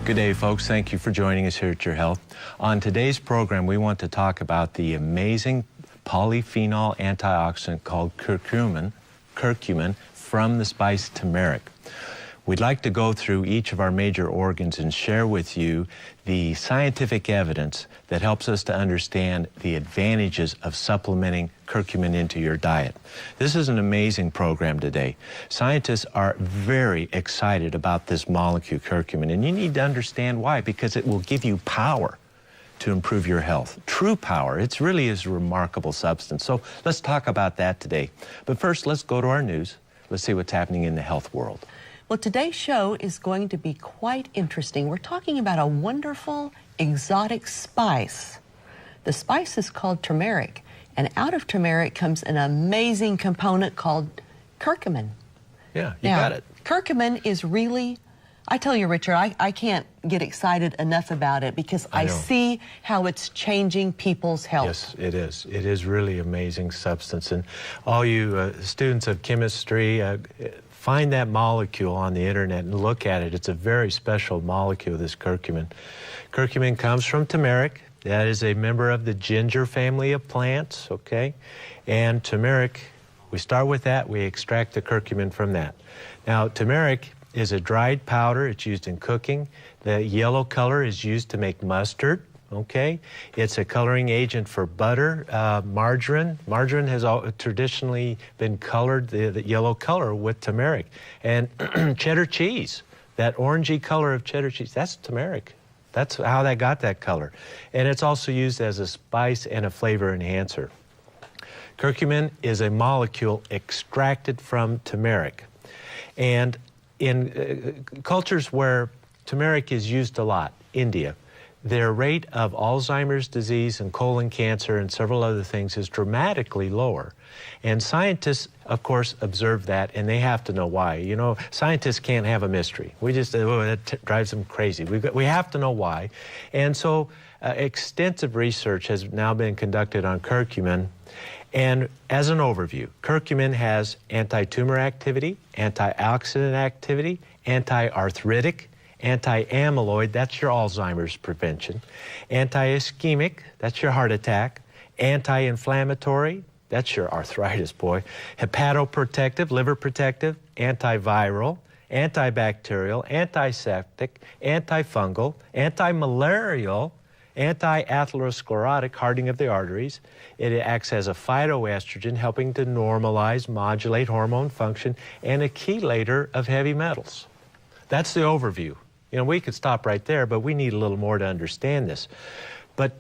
Good day, folks. Thank you for joining us here at Your Health. On today's program, we want to talk about the amazing polyphenol antioxidant called curcumin from the spice turmeric. We'd like to go through each of our major organs and share with you the scientific evidence that helps us to understand the advantages of supplementing curcumin into your diet. This is an amazing program today. Scientists are very excited about this molecule curcumin, and you need to understand why, because it will give you power to improve your health. True power. It really is a remarkable substance. So let's talk about that today. But first, let's go to our news. Let's see what's happening in the health world. Well, today's show is going to be quite interesting. We're talking about a wonderful exotic spice. The spice is called turmeric, and out of turmeric comes an amazing component called curcumin. Yeah, you got it. Curcumin is really, I tell you, Richard, I can't get excited enough about it because I see how it's changing people's health. Yes, it is. It is really amazing substance. And all you students of chemistry, find that molecule on the internet and look at it. It's a very special molecule, this curcumin. Curcumin comes from turmeric. That is a member of the ginger family of plants, okay? And turmeric, we start with that, we extract the curcumin from that. Now, turmeric is a dried powder. It's used in cooking. The yellow color is used to make mustard. Okay, it's a coloring agent for butter, margarine. Margarine has traditionally been colored the yellow color with turmeric. And cheddar cheese, that orangey color of cheddar cheese, that's turmeric. That's how they got that color. And it's also used as a spice and a flavor enhancer. Curcumin is a molecule extracted from turmeric. And in cultures where turmeric is used a lot, India, their rate of Alzheimer's disease and colon cancer and several other things is dramatically lower. And scientists, of course, observe that, and they have to know why. You know, scientists can't have a mystery. We just, that drives them crazy. We have to know why. And so extensive research has now been conducted on curcumin. And as an overview, curcumin has anti-tumor activity, antioxidant activity, anti-arthritic, anti-amyloid, that's your Alzheimer's prevention, anti-ischemic, that's your heart attack, anti-inflammatory, that's your arthritis, boy, hepatoprotective, liver protective, antiviral, antibacterial, antiseptic, antifungal, antimalarial, anti-atherosclerotic, hardening of the arteries. It acts as a phytoestrogen, helping to normalize, modulate hormone function, and a chelator of heavy metals. That's the overview. You know, we could stop right there, but we need a little more to understand this. But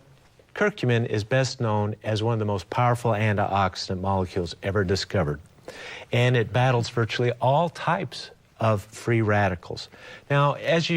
curcumin is best known as one of the most powerful antioxidant molecules ever discovered. And it battles virtually all types of free radicals. Now, if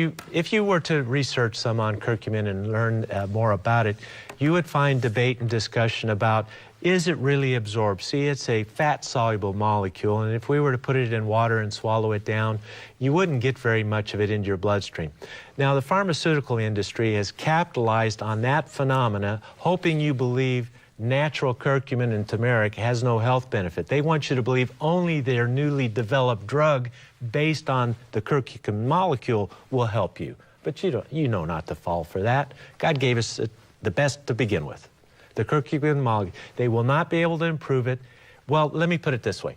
you were to research some on curcumin and learn more about it, you would find debate and discussion about, is it really absorbed? See, it's a fat-soluble molecule, and if we were to put it in water and swallow it down, you wouldn't get very much of it into your bloodstream. Now, the pharmaceutical industry has capitalized on that phenomena, hoping you believe natural curcumin and turmeric has no health benefit. They want you to believe only their newly developed drug based on the curcumin molecule will help you. But you know not to fall for that. God gave us the best to begin with. The curcumin molecule, they will not be able to improve it. Well, let me put it this way.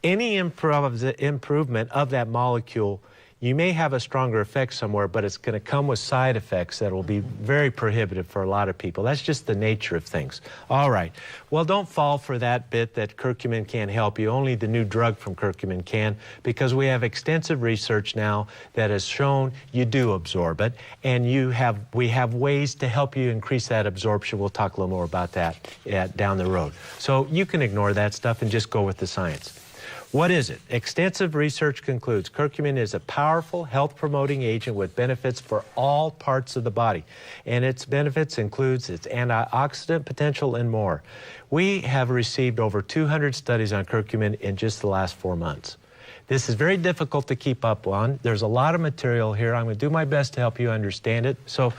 Any improvement of that molecule, you may have a stronger effect somewhere, but it's going to come with side effects that will be very prohibitive for a lot of people. That's just the nature of things. All right. Well, don't fall for that bit that curcumin can't help you. Only the new drug from curcumin can, because we have extensive research now that has shown you do absorb it, and we have ways to help you increase that absorption. We'll talk a little more about that down the road. So you can ignore that stuff and just go with the science. What is it? Extensive research concludes curcumin is a powerful health-promoting agent with benefits for all parts of the body. And its benefits includes its antioxidant potential and more. We have received over 200 studies on curcumin in just the last 4 months. This is very difficult to keep up on. There's a lot of material here. I'm going to do my best to help you understand it. So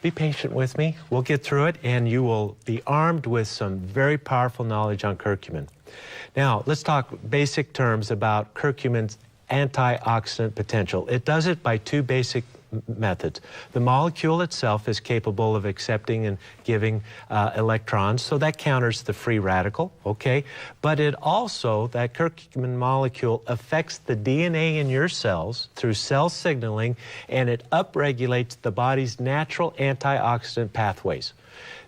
be patient with me. We'll get through it, and you will be armed with some very powerful knowledge on curcumin. Now, let's talk basic terms about curcumin's antioxidant potential. It does it by two basic methods. The molecule itself is capable of accepting and giving electrons, so that counters the free radical, okay? But it also, that curcumin molecule affects the DNA in your cells through cell signaling, and it upregulates the body's natural antioxidant pathways.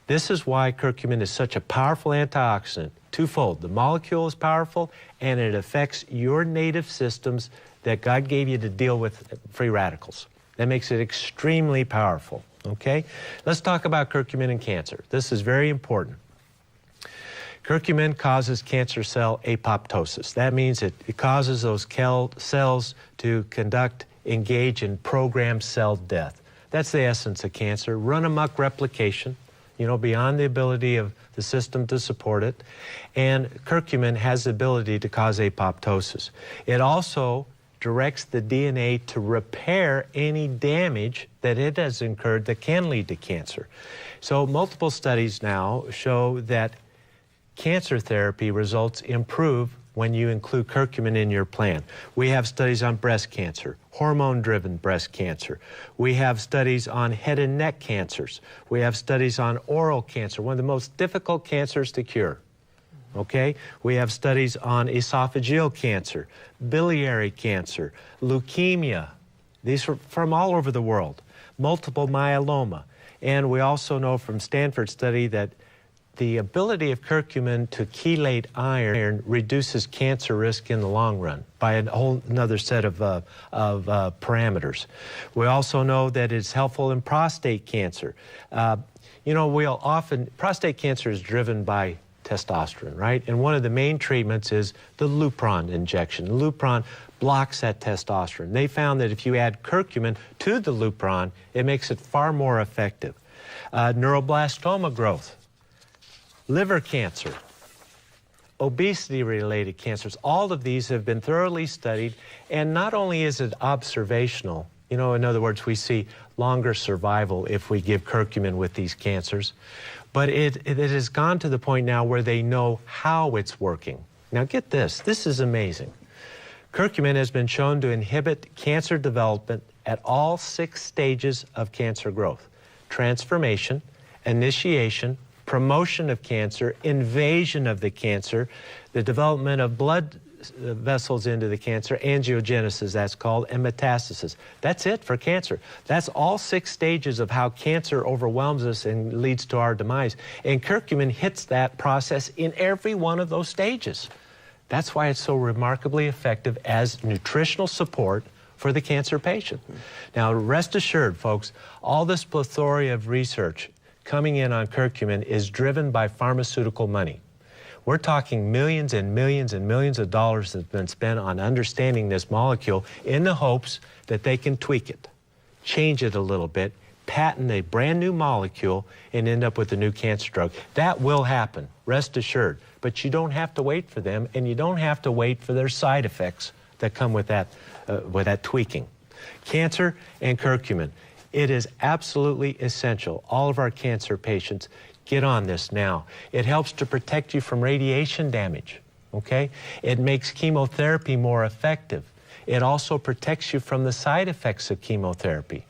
This is why curcumin is such a powerful antioxidant. Twofold. The molecule is powerful, and it affects your native systems that God gave you to deal with free radicals. That makes it extremely powerful, okay? Let's talk about curcumin and cancer. This is very important. Curcumin causes cancer cell apoptosis. That means it causes those cells to engage in programmed cell death. That's the essence of cancer. Run amok replication, you know, beyond the ability of the system to support it. And curcumin has the ability to cause apoptosis. It also directs the DNA to repair any damage that it has incurred that can lead to cancer. So multiple studies now show that cancer therapy results improve when you include curcumin in your plan. We have studies on breast cancer, hormone-driven breast cancer. We have studies on head and neck cancers. We have studies on oral cancer, one of the most difficult cancers to cure. Okay? We have studies on esophageal cancer, biliary cancer, leukemia. These are from all over the world. Multiple myeloma. And we also know from Stanford study that the ability of curcumin to chelate iron reduces cancer risk in the long run by a whole another set of parameters. We also know that it's helpful in prostate cancer. You know, prostate cancer is driven by testosterone, right? And one of the main treatments is the Lupron injection. Lupron blocks that testosterone. They found that if you add curcumin to the Lupron, it makes it far more effective. Neuroblastoma growth, liver cancer, obesity-related cancers, all of these have been thoroughly studied, and not only is it observational, you know, in other words, we see longer survival if we give curcumin with these cancers, but it has gone to the point now where they know how it's working. Now get this is amazing. Curcumin has been shown to inhibit cancer development at all 6 stages of cancer growth: transformation, initiation, promotion of cancer, invasion of the cancer, the development of blood vessels into the cancer, angiogenesis that's called, and metastasis. That's it for cancer. That's all 6 stages of how cancer overwhelms us and leads to our demise. And curcumin hits that process in every one of those stages. That's why it's so remarkably effective as nutritional support for the cancer patient. Now, rest assured, folks, all this plethora of research coming in on curcumin is driven by pharmaceutical money. We're talking millions and millions and millions of dollars that have been spent on understanding this molecule in the hopes that they can tweak it, change it a little bit, patent a brand new molecule, and end up with a new cancer drug. That will happen, rest assured. But you don't have to wait for them, and you don't have to wait for their side effects that come with that tweaking. Cancer and curcumin. It is absolutely essential. All of our cancer patients get on this now. It helps to protect you from radiation damage, okay? It makes chemotherapy more effective. It also protects you from the side effects of chemotherapy.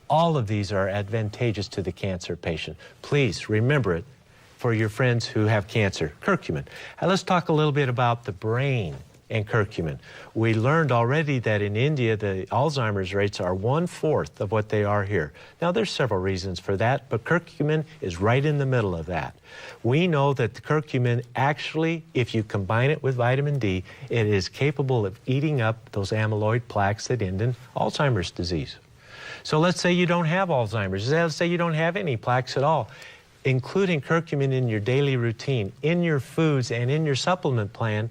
All of these are advantageous to the cancer patient. Please remember it for your friends who have cancer. Curcumin. Now let's talk a little bit about the brain and curcumin. We learned already that in India, the Alzheimer's rates are 1/4 of what they are here. Now, there's several reasons for that, but curcumin is right in the middle of that. We know that the curcumin actually, if you combine it with vitamin D, it is capable of eating up those amyloid plaques that end in Alzheimer's disease. So let's say you don't have Alzheimer's. Let's say you don't have any plaques at all. Including curcumin in your daily routine, in your foods, and in your supplement plan,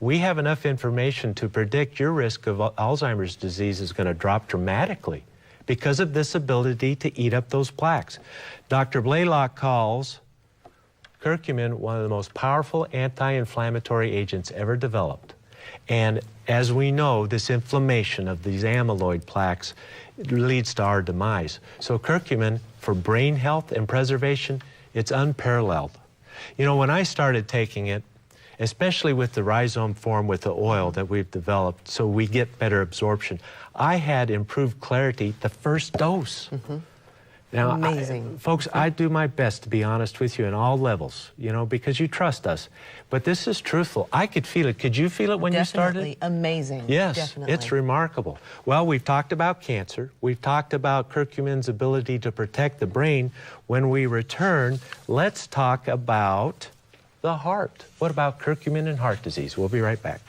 we have enough information to predict your risk of Alzheimer's disease is going to drop dramatically because of this ability to eat up those plaques. Dr. Blaylock calls curcumin one of the most powerful anti-inflammatory agents ever developed. And as we know, this inflammation of these amyloid plaques leads to our demise. So curcumin, for brain health and preservation, it's unparalleled. You know, when I started taking it, especially with the rhizome form with the oil that we've developed, so we get better absorption. I had improved clarity the first dose. Now, amazing. Folks, I do my best to be honest with you in all levels, you know, because you trust us. But this is truthful. I could feel it. Could you feel it when you started? Definitely amazing. Yes, Definitely. it's remarkable. Well, we've talked about cancer. We've talked about curcumin's ability to protect the brain. When we return, let's talk about the heart. What about curcumin and heart disease? We'll be right back.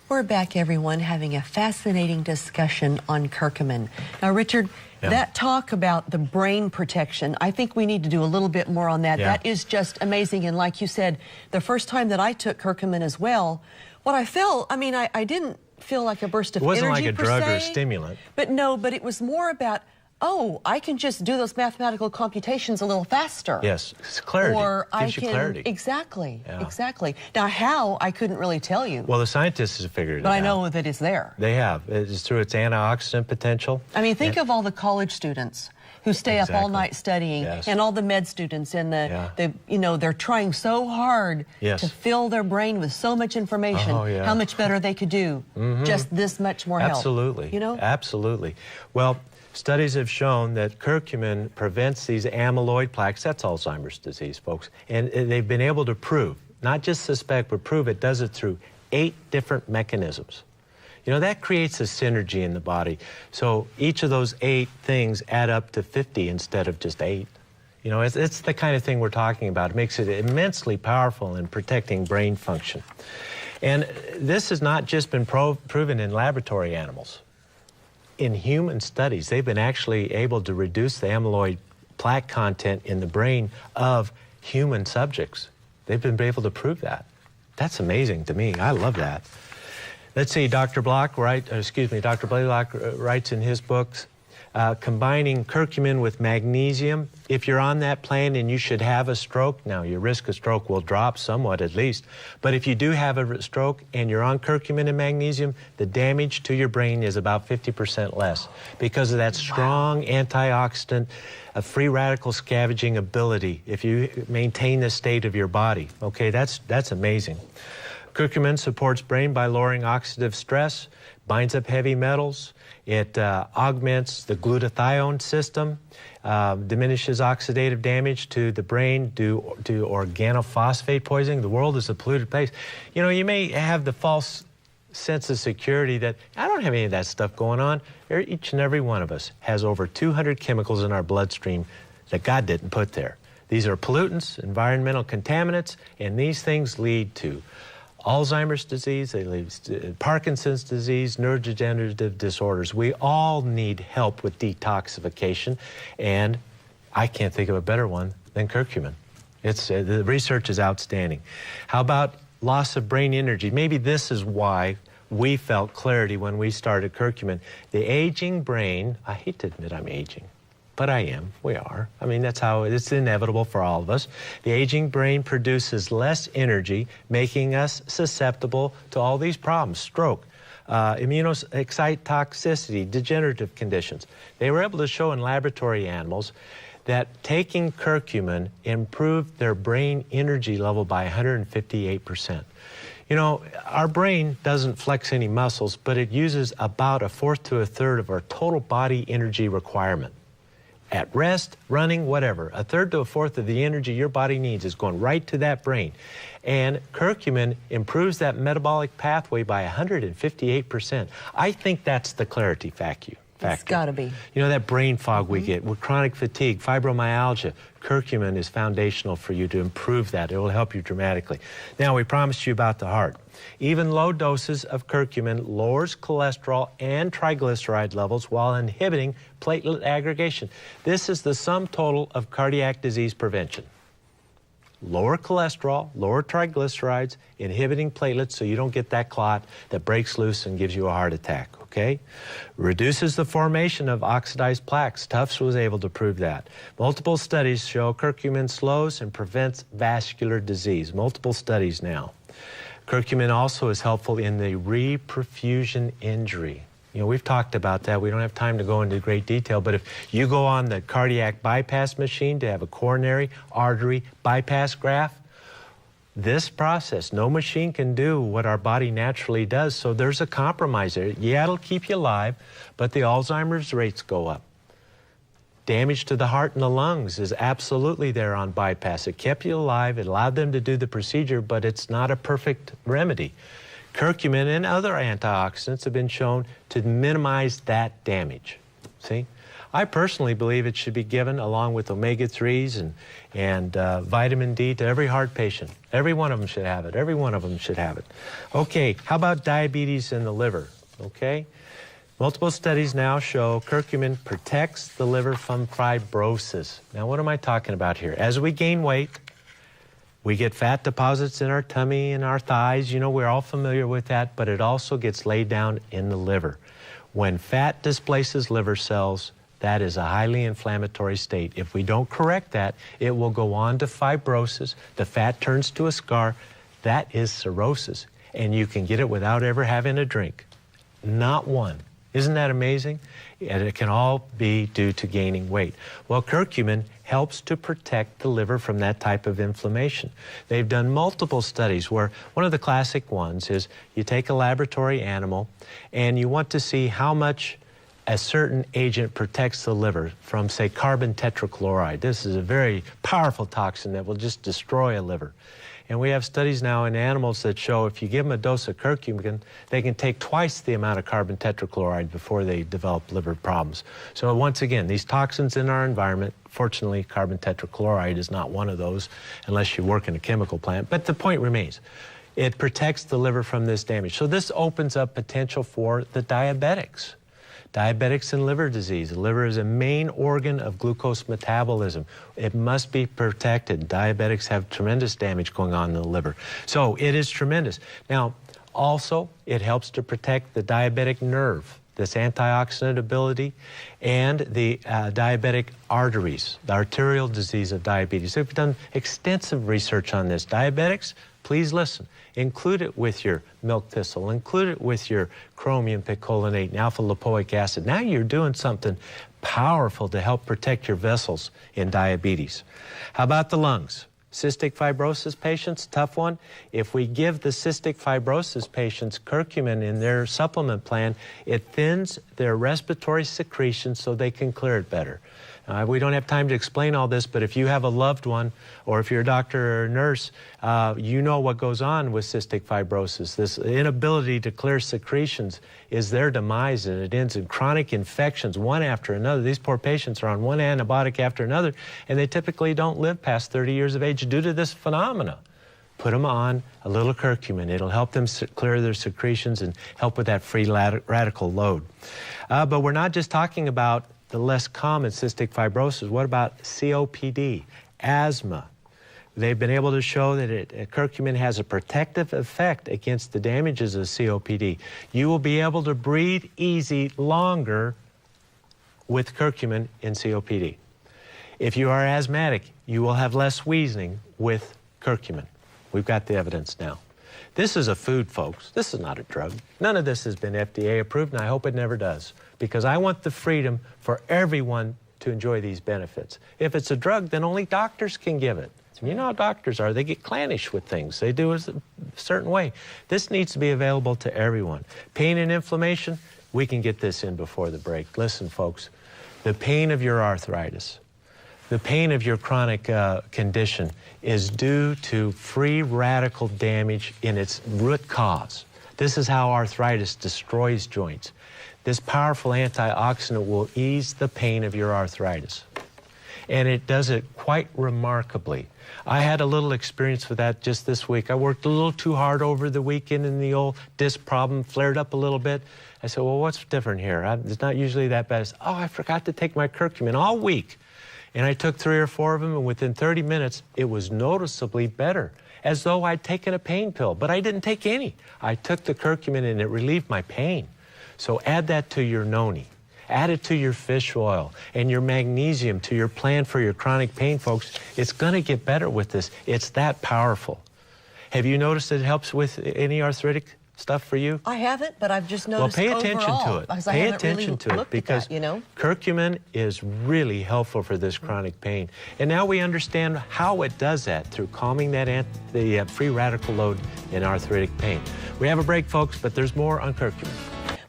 We're back, everyone, having a fascinating discussion on curcumin. Now, Richard, that talk about the brain protection, I think we need to do a little bit more on that. That is just amazing. And like you said, the first time that I took curcumin as well, what I felt, I mean, I didn't feel like a burst of energy. It wasn't like a drug or a stimulant. But no, but it was more about, oh, I can just do those mathematical computations a little faster. Yes, it's clarity. Or I gives can, you clarity. Exactly, exactly. Now, how, I couldn't really tell you. Well, the scientists have figured it out. But I know that it's there. They have. It's through its antioxidant potential. I mean, think of all the college students who stay up all night studying, and all the med students, and the you know, they're trying so hard to fill their brain with so much information. How much better they could do, just this much more help. Absolutely. You know? Absolutely. Well, studies have shown that curcumin prevents these amyloid plaques. That's Alzheimer's disease, folks. And they've been able to prove, not just suspect, but prove it does it through 8 different mechanisms. You know, that creates a synergy in the body. So each of those 8 things add up to 50 instead of just 8. You know, it's the kind of thing we're talking about. It makes it immensely powerful in protecting brain function. And this has not just been proven in laboratory animals. In human studies, they've been actually able to reduce the amyloid plaque content in the brain of human subjects. They've been able to prove that. That's amazing to me. I love that. Let's see, Dr. Blaylock writes in his books, combining curcumin with magnesium. If you're on that plane and you should have a stroke, now your risk of stroke will drop somewhat at least, but if you do have a stroke and you're on curcumin and magnesium, the damage to your brain is about 50% less because of that strong antioxidant, free radical scavenging ability if you maintain the state of your body. Okay, that's amazing. Curcumin supports brain by lowering oxidative stress, binds up heavy metals, it augments the glutathione system, diminishes oxidative damage to the brain due to organophosphate poisoning. The world is a polluted place. You know, you may have the false sense of security that I don't have any of that stuff going on. Each and every one of us has over 200 chemicals in our bloodstream that God didn't put there. These are pollutants, environmental contaminants, and these things lead to Alzheimer's disease, they lead to Parkinson's disease, neurodegenerative disorders. We all need help with detoxification, and I can't think of a better one than curcumin. The research is outstanding. How about loss of brain energy? Maybe this is why we felt clarity when we started curcumin. The aging brain, I hate to admit I'm aging, but I am, we are. I mean, that's how it's inevitable for all of us. The aging brain produces less energy, making us susceptible to all these problems, stroke, immunoexcitotoxicity, degenerative conditions. They were able to show in laboratory animals that taking curcumin improved their brain energy level by 158%. You know, our brain doesn't flex any muscles, but it uses about 1/4 to 1/3 of our total body energy requirement. At rest, running, whatever, 1/3 to 1/4 of the energy your body needs is going right to that brain. And curcumin improves that metabolic pathway by 158%. I think that's the clarity factor. It's got to be. You know, that brain fog we get with chronic fatigue, fibromyalgia, curcumin is foundational for you to improve that. It will help you dramatically. Now, we promised you about the heart. Even low doses of curcumin lowers cholesterol and triglyceride levels while inhibiting platelet aggregation. This is the sum total of cardiac disease prevention. Lower cholesterol, lower triglycerides, inhibiting platelets so you don't get that clot that breaks loose and gives you a heart attack, okay? Reduces the formation of oxidized plaques. Tufts was able to prove that. Multiple studies show curcumin slows and prevents vascular disease. Multiple studies now. Curcumin also is helpful in the reperfusion injury. You know, we've talked about that. We don't have time to go into great detail, but if you go on the cardiac bypass machine to have a coronary artery bypass graft, this process, no machine can do what our body naturally does, so there's a compromise there. Yeah, it'll keep you alive, but the Alzheimer's rates go up. Damage to the heart and the lungs is absolutely there on bypass. It kept you alive, it allowed them to do the procedure, but it's not a perfect remedy. Curcumin and other antioxidants have been shown to minimize that damage. See? I personally believe it should be given along with omega-3s and vitamin D to every heart patient. Every one of them should have it. Every one of them should have it. Okay, how about diabetes in the liver? Okay, multiple studies now show curcumin protects the liver from fibrosis. Now, what am I talking about here? As we gain weight, we get fat deposits in our tummy and our thighs. You know, we're all familiar with that, but it also gets laid down in the liver. When fat displaces liver cells, that is a highly inflammatory state. If we don't correct that, it will go on to fibrosis. The fat turns to a scar. That is cirrhosis, and you can get it without ever having a drink. Not one. Isn't that amazing? And it can all be due to gaining weight. Well, curcumin helps to protect the liver from that type of inflammation. They've done multiple studies where one of the classic ones is you take a laboratory animal and you want to see how much a certain agent protects the liver from, say, carbon tetrachloride. This is a very powerful toxin that will just destroy a liver. And we have studies now in animals that show if you give them a dose of curcumin, they can take twice the amount of carbon tetrachloride before they develop liver problems. So once again, these toxins in our environment, fortunately, carbon tetrachloride is not one of those unless you work in a chemical plant, but the point remains. It protects the liver from this damage. So this opens up potential for the diabetics. Diabetics and liver disease. The liver is a main organ of glucose metabolism. It must be protected. Diabetics have tremendous damage going on in the liver. So it is tremendous. Now, also, it helps to protect the diabetic nerve, this antioxidant ability, and the diabetic arteries, the arterial disease of diabetes. So we've done extensive research on this. Diabetics, please listen. Include it with your milk thistle. Include it with your chromium picolinate and alpha-lipoic acid. Now you're doing something powerful to help protect your vessels in diabetes. How about the lungs? Cystic fibrosis patients, tough one. If we give the cystic fibrosis patients curcumin in their supplement plan, it thins their respiratory secretions so they can clear it better. We don't have time to explain all this, but if you have a loved one, or if you're a doctor or a nurse, you know what goes on with cystic fibrosis. This inability to clear secretions is their demise, and it ends in chronic infections, one after another. These poor patients are on one antibiotic after another, and they typically don't live past 30 years of age due to this phenomena. Put them on a little curcumin. It'll help them clear their secretions and help with that free radical load. But we're not just talking about the less common cystic fibrosis. What about COPD, asthma? They've been able to show that curcumin has a protective effect against the damages of COPD. You will be able to breathe easy longer with curcumin in COPD. If you are asthmatic, you will have less wheezing with curcumin. We've got the evidence now. This is a food, folks. This is not a drug. None of this has been FDA approved, and I hope it never does, because I want the freedom for everyone to enjoy these benefits. If it's a drug, then only doctors can give it. You know how doctors are. They get clannish with things. They do it a certain way. This needs to be available to everyone. Pain and inflammation, we can get this in before the break. Listen, folks, the pain of your arthritis, the pain of your chronic condition is due to free radical damage in its root cause. This is how arthritis destroys joints. This powerful antioxidant will ease the pain of your arthritis. And it does it quite remarkably. I had a little experience with that just this week. I worked a little too hard over the weekend and the old disc problem flared up a little bit. I said, well, what's different here? It's not usually that bad. I said, oh, I forgot to take my curcumin all week. And I took 3 or 4 of them, and within 30 minutes, it was noticeably better, as though I'd taken a pain pill, but I didn't take any. I took the curcumin, and it relieved my pain. So add that to your noni. Add it to your fish oil and your magnesium to your plan for your chronic pain, folks. It's going to get better with this. It's that powerful. Have you noticed that it helps with any arthritic stuff for you? I haven't, but I've just Well, noticed pay attention overall, to it. because I Pay haven't attention really to it looked because at that, you know? curcumin is really helpful for this chronic pain. And now we understand how it does that through calming that the free radical load in arthritic pain. We have a break, folks, but there's more on curcumin.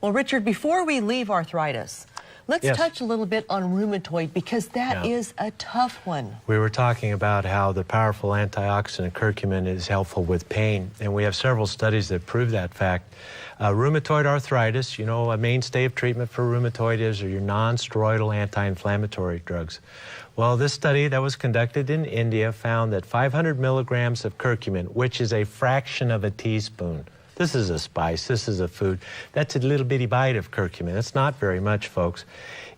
Well, Richard, before we leave arthritis, let's touch a little bit on rheumatoid, because that is a tough one. We were talking about how the powerful antioxidant curcumin is helpful with pain, and we have several studies that prove that fact. Rheumatoid arthritis, you know, a mainstay of treatment for rheumatoid is your non-steroidal anti-inflammatory drugs. Well, this study that was conducted in India found that 500 milligrams of curcumin, which is a fraction of a teaspoon. This is a spice, this is a food. That's a little bitty bite of curcumin. It's not very much, folks.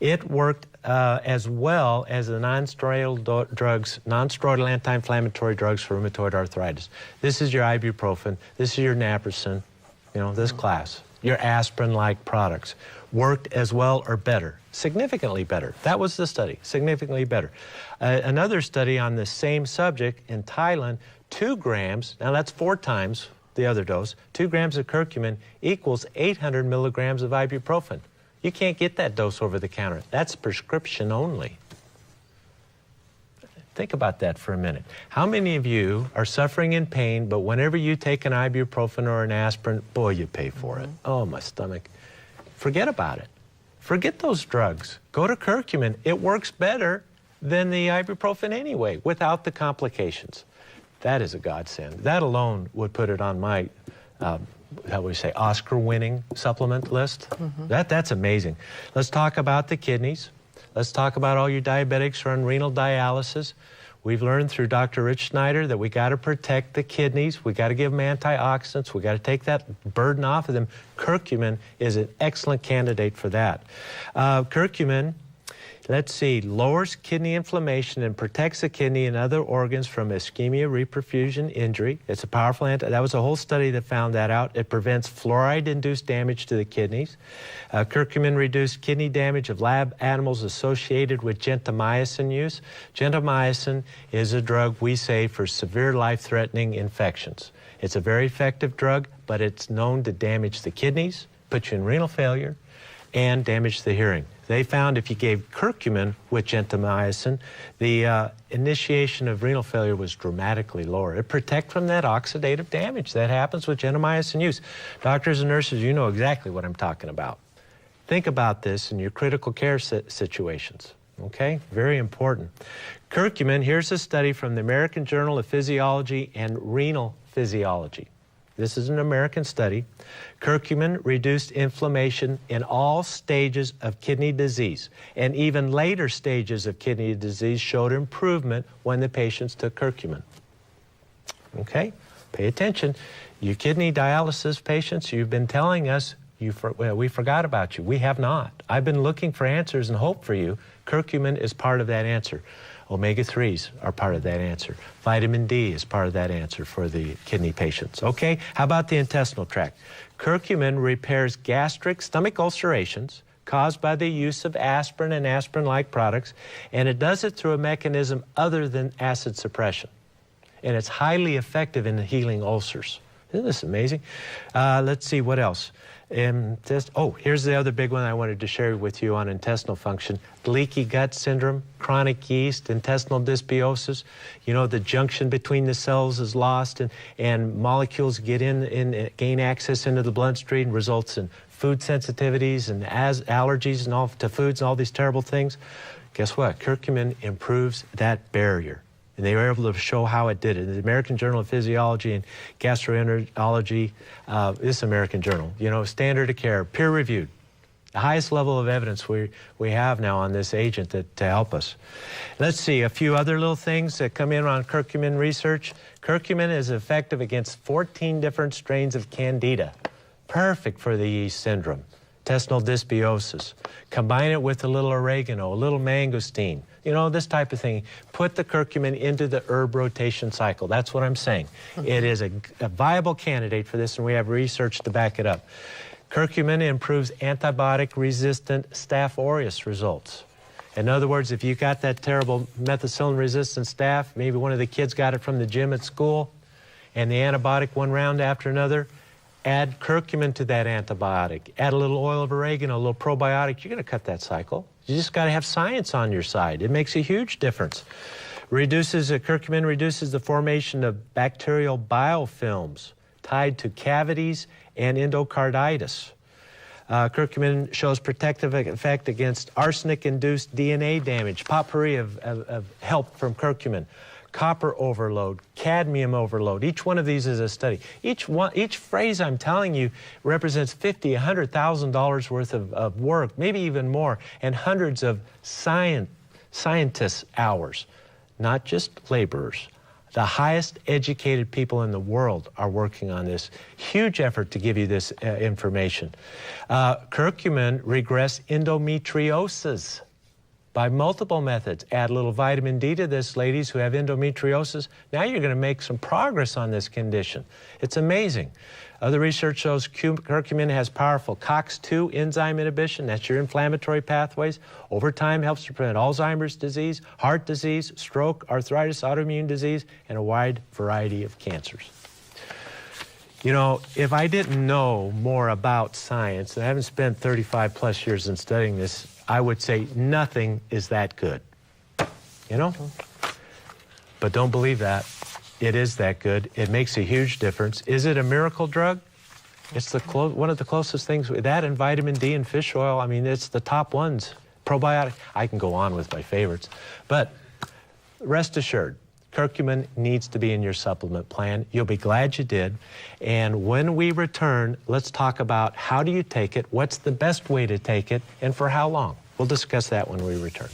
It worked as well as the non-steroidal drugs, non-steroidal anti-inflammatory drugs for rheumatoid arthritis. This is your ibuprofen, this is your naproxen, you know, this class. Your aspirin-like products worked as well or better, significantly better. That was the study, significantly better. Another study on the same subject in Thailand, 2 grams, now that's 4 times the other dose, 2 grams of curcumin equals 800 milligrams of ibuprofen. You can't get that dose over the counter. That's prescription only. Think about that for a minute. How many of you are suffering in pain, but whenever you take an ibuprofen or an aspirin, boy, you pay for it. Oh, my stomach. Forget about it. Forget those drugs. Go to curcumin. It works better than the ibuprofen anyway, without the complications. That is a godsend. That alone would put it on my, how would we say, Oscar-winning supplement list. That's amazing. Let's talk about the kidneys. Let's talk about all your diabetics who are on renal dialysis. We've learned through Dr. Rich Schneider that we got to protect the kidneys. We got to give them antioxidants. We got to take that burden off of them. Curcumin is an excellent candidate for that. Curcumin, let's see, lowers kidney inflammation and protects the kidney and other organs from ischemia, reperfusion, injury. It's a powerful that was a whole study that found that out. It prevents fluoride-induced damage to the kidneys. Curcumin reduced kidney damage of lab animals associated with gentamicin use. Gentamicin is a drug we say for severe life-threatening infections. It's a very effective drug, but it's known to damage the kidneys, put you in renal failure, and damage the hearing. They found if you gave curcumin with gentamicin, the initiation of renal failure was dramatically lower. It protects from that oxidative damage that happens with gentamicin use. Doctors and nurses, you know exactly what I'm talking about. Think about this in your critical care situations, okay? Very important. Curcumin, here's a study from the American Journal of Physiology and Renal Physiology. This is an American study. Curcumin reduced inflammation in all stages of kidney disease, and even later stages of kidney disease showed improvement when the patients took curcumin. Okay? Pay attention. You kidney dialysis patients, you've been telling us we forgot about you. We have not. I've been looking for answers and hope for you. Curcumin is part of that answer. Omega-3s are part of that answer. Vitamin D is part of that answer for the kidney patients. Okay, how about the intestinal tract? Curcumin repairs gastric stomach ulcerations caused by the use of aspirin and aspirin-like products, and it does it through a mechanism other than acid suppression. And it's highly effective in healing ulcers. Isn't this amazing? Let's see, what else? Here's the other big one I wanted to share with you on intestinal function. Leaky gut syndrome, chronic yeast, intestinal dysbiosis. You know, the junction between the cells is lost and molecules get in gain access into the bloodstream, results in food sensitivities and allergies and all to foods and all these terrible things. Guess what? Curcumin improves that barrier. And they were able to show how it did it. The American Journal of Physiology and Gastroenterology, this American Journal, you know, standard of care, peer-reviewed. The highest level of evidence we have now on this agent to help us. Let's see, a few other little things that come in on curcumin research. Curcumin is effective against 14 different strains of Candida. Perfect for the yeast syndrome. Intestinal dysbiosis. Combine it with a little oregano, a little mangosteen, you know, this type of thing. Put the curcumin into the herb rotation cycle. That's what I'm saying. It is a viable candidate for this, and we have research to back it up. Curcumin improves antibiotic-resistant Staph aureus results. In other words, if you got that terrible methicillin-resistant staph, maybe one of the kids got it from the gym at school, and the antibiotic one round after another, Add curcumin to that antibiotic. Add a little oil of oregano, a little probiotic. You're going to cut that cycle. You just got to have science on your side. It makes a huge difference. Curcumin reduces the formation of bacterial biofilms tied to cavities and endocarditis. Curcumin shows protective effect against arsenic-induced DNA damage. Potpourri of help from curcumin. Copper overload, cadmium overload. Each one of these is a study. Each phrase I'm telling you represents $50,000, $100,000 worth of work, maybe even more, and hundreds of scientists' hours, not just laborers. The highest educated people in the world are working on this. Huge effort to give you this information. Curcumin regress endometriosis by multiple methods. Add a little vitamin D to this, ladies who have endometriosis. Now you're going to make some progress on this condition. It's amazing. Other research shows curcumin has powerful COX-2 enzyme inhibition. That's your inflammatory pathways. Over time helps to prevent Alzheimer's disease, heart disease, stroke, arthritis, autoimmune disease, and a wide variety of cancers. You know, if I didn't know more about science, and I haven't spent 35 plus years in studying this, I would say nothing is that good, you know? But don't believe that. It is that good. It makes a huge difference. Is it a miracle drug? It's one of the closest things. That and vitamin D and fish oil, I mean, it's the top ones. Probiotic, I can go on with my favorites. But rest assured, curcumin needs to be in your supplement plan. You'll be glad you did. And when we return, let's talk about how do you take it, what's the best way to take it, and for how long. We'll discuss that when we return.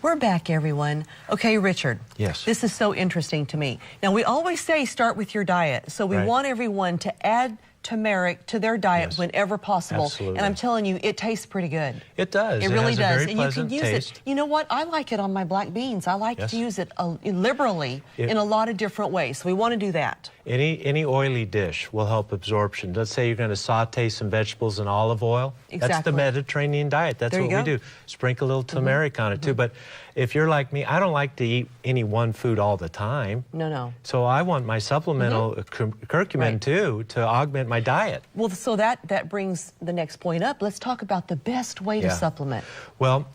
We're back, everyone. Okay, Richard. Yes. This is so interesting to me. Now, we always say start with your diet. So we want everyone to add turmeric to their diet whenever possible. Absolutely. And I'm telling you, it tastes pretty good. It does. It really has does. A very and you can use taste. it. You know what? I like it on my black beans. I like to use it liberally in a lot of different ways. So we want to do that. Any oily dish will help absorption. Let's say you're going to saute some vegetables in olive oil. Exactly. That's the Mediterranean diet. That's what we do. Sprinkle a little turmeric on it too. But if you're like me, I don't like to eat any one food all the time. No. So I want my supplemental curcumin too to augment my diet. Well, so that brings the next point up. Let's talk about the best way to supplement. Well,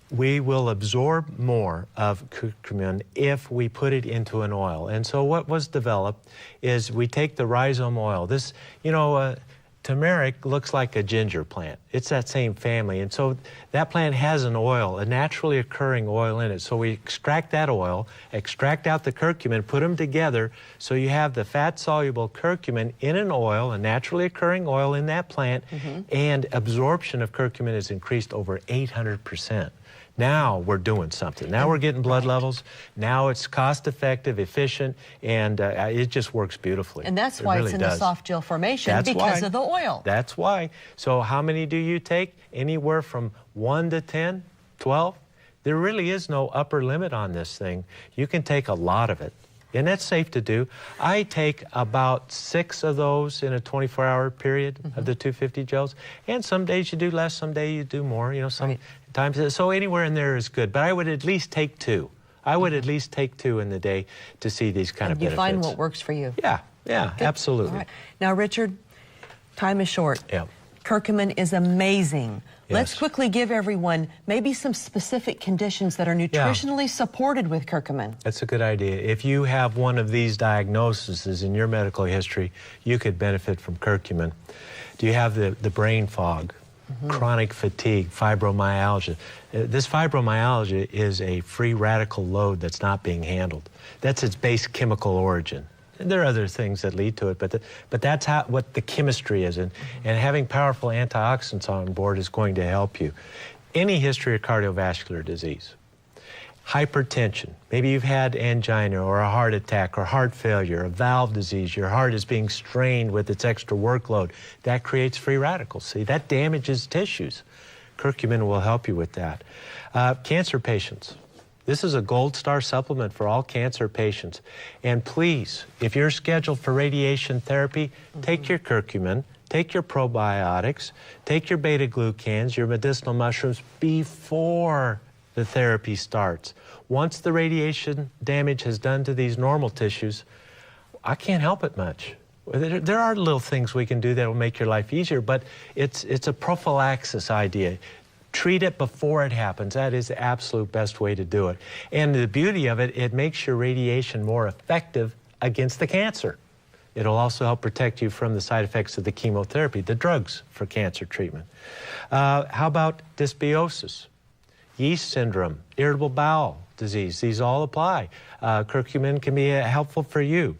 we will absorb more of curcumin if we put it into an oil. And so what was developed is we take the rhizome oil. This, you know, turmeric looks like a ginger plant. It's that same family. And so that plant has an oil, a naturally occurring oil in it. So we extract that oil, extract out the curcumin, put them together. So you have the fat-soluble curcumin in an oil, a naturally occurring oil in that plant, and absorption of curcumin is increased over 800%. Now we're doing something. Now we're getting blood levels. Now it's cost-effective, efficient, and it just works beautifully. And that's why it's in the soft gel formation, because of the oil. That's why. So how many do you take? Anywhere from 1 to 10, 12? There really is no upper limit on this thing. You can take a lot of it. And that's safe to do. I take about 6 of those in a 24-hour period of the 250 gels. And some days you do less, some days you do more. You know, sometimes. So anywhere in there is good. But I would at least take 2. I would at least take 2 in the day to see these kind of benefits. You find what works for you. Yeah, absolutely. All right. Now, Richard, time is short. Yeah. Curcumin is amazing. Yes. Let's quickly give everyone maybe some specific conditions that are nutritionally supported with curcumin. That's a good idea. If you have one of these diagnoses in your medical history, you could benefit from curcumin. Do you have the brain fog, chronic fatigue, fibromyalgia? This fibromyalgia is a free radical load that's not being handled. That's its base chemical origin. And there are other things that lead to it, but that's what the chemistry is, and having powerful antioxidants on board is going to help you. Any history of cardiovascular disease, hypertension, maybe you've had angina or a heart attack or heart failure, a valve disease, your heart is being strained with its extra workload, that creates free radicals. See, that damages tissues. Curcumin will help you with that. Cancer patients. This is a gold star supplement for all cancer patients. And please, if you're scheduled for radiation therapy, take your curcumin, take your probiotics, take your beta-glucans, your medicinal mushrooms before the therapy starts. Once the radiation damage has done to these normal tissues, I can't help it much. There are little things we can do that will make your life easier, but it's a prophylaxis idea. Treat it before it happens. That is the absolute best way to do it. And the beauty of it, it makes your radiation more effective against the cancer. It'll also help protect you from the side effects of the chemotherapy, the drugs for cancer treatment. How about dysbiosis, yeast syndrome, irritable bowel disease? These all apply. Curcumin can be helpful for you.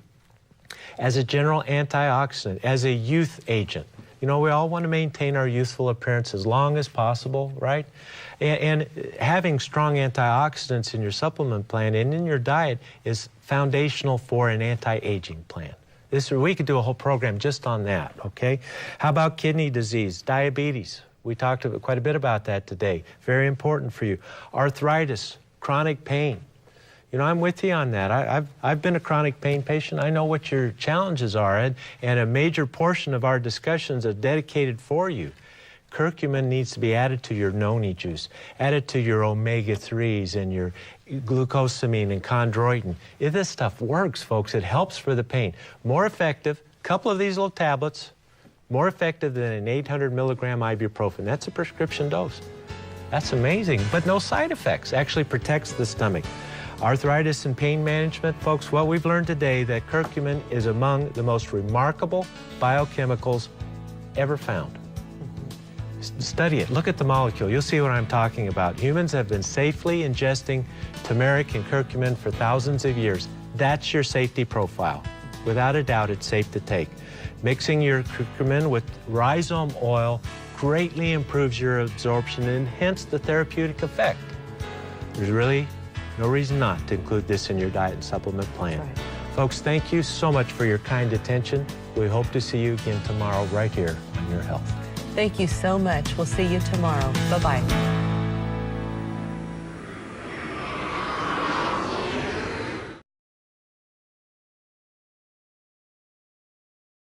As a general antioxidant, as a youth agent. You know, we all want to maintain our youthful appearance as long as possible, right? And having strong antioxidants in your supplement plan and in your diet is foundational for an anti-aging plan. We could do a whole program just on that, okay? How about kidney disease, diabetes? We talked quite a bit about that today. Very important for you. Arthritis, chronic pain. You know, I'm with you on that. I've been a chronic pain patient. I know what your challenges are, and a major portion of our discussions are dedicated for you. Curcumin needs to be added to your noni juice, added to your omega-3s and your glucosamine and chondroitin. If this stuff works, folks, it helps for the pain. More effective, a couple of these little tablets, more effective than an 800 milligram ibuprofen. That's a prescription dose. That's amazing, but no side effects. Actually protects the stomach. Arthritis and pain management, folks, what we've learned today that curcumin is among the most remarkable biochemicals ever found. Study it. Look at the molecule. You'll see what I'm talking about. Humans have been safely ingesting turmeric and curcumin for thousands of years. That's your safety profile. Without a doubt, it's safe to take. Mixing your curcumin with rhizome oil greatly improves your absorption and hence the therapeutic effect. There's really no reason not to include this in your diet and supplement plan. Right. Folks, thank you so much for your kind attention. We hope to see you again tomorrow right here on Your Health. Thank you so much. We'll see you tomorrow. Bye-bye.